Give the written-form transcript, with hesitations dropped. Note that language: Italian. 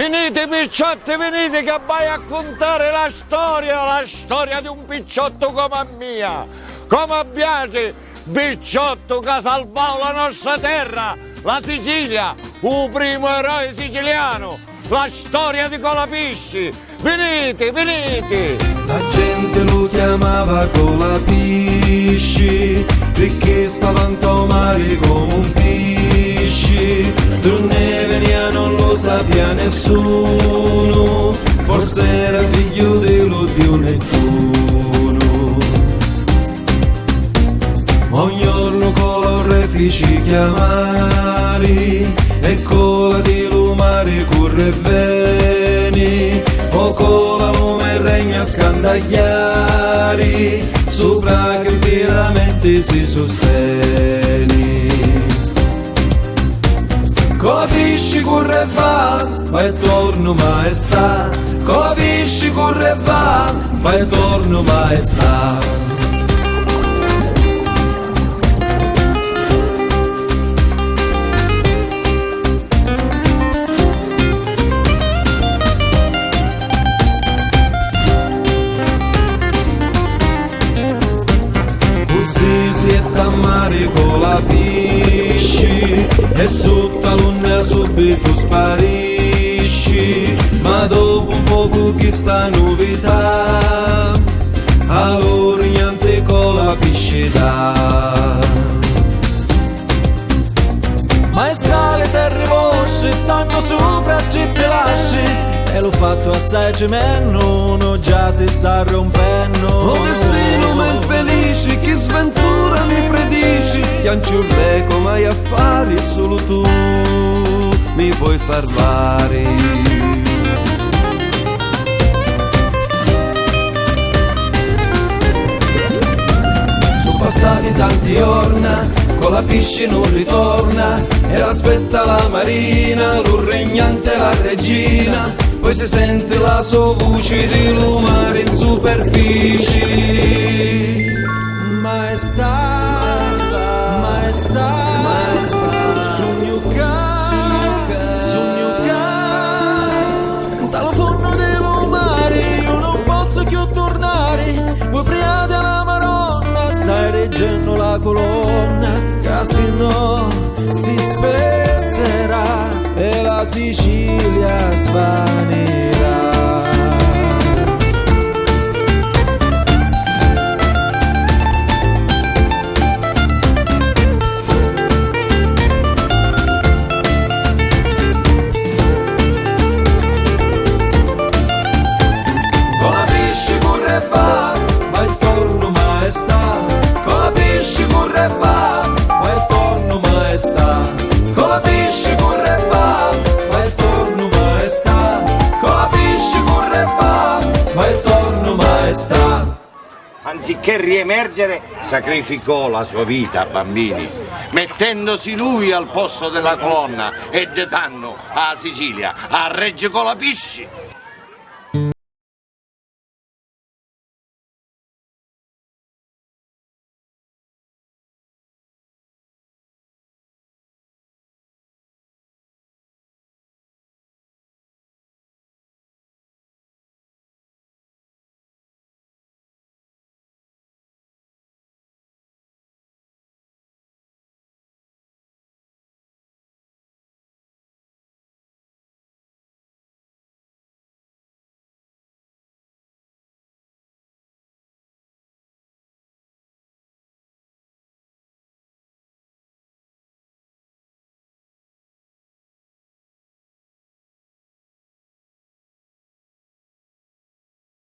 Venite picciotti, venite che vai a contare la storia di un picciotto come mia, come piace, picciotto che ha salvato la nostra terra, la Sicilia, il primo eroe siciliano, la storia di Colapisci. Venite, venite! La gente lo chiamava Colapisci perché stava in mare come un pesce. Donne venia non lo sapeva nessuno, forse era figlio dello dio Nettuno. Ogni giorno con l'orefici chiamari e con la di lumare corre e veni, o con la lume regna scandagliari, sopra che veramente si sostiene. Colapisci corre e va e torno maestà, Colapisci corre e va e torno maestà. Così si è tammare Colapisci e sotto la luna subito sparisci, ma dopo un poco che sta novità, allora niente Colapisci dà. Maestra, le terre vostre stanno sopra a lasci, e l'ho fatto assai cemento, non già si sta rompendo. Oh destino ma infelice, che sventura mi predici, che anche un re come hai affari, solo tu mi puoi far fare. Sono passati tanti giorni, Colapisci non ritorna, e aspetta la marina, lo regnante la regina, poi si sente la sua voce di lumare in superficie. Maestà, maestà, sogno dal fondo dello mare io non posso più tornare, voi prima della Maronna stai reggendo la colonna, che se no si spezzerà e la Sicilia svanirà. Colapisci corre e va e torno maestà, Colapisci corre e va e torno maestà, Colapisci corre e va e torno maestà, Colapisci corre e va e torno maestà. Anziché riemergere, sacrificò la sua vita, bambini, mettendosi lui al posto della colonna e detando a Sicilia, a Reggio Colapisci.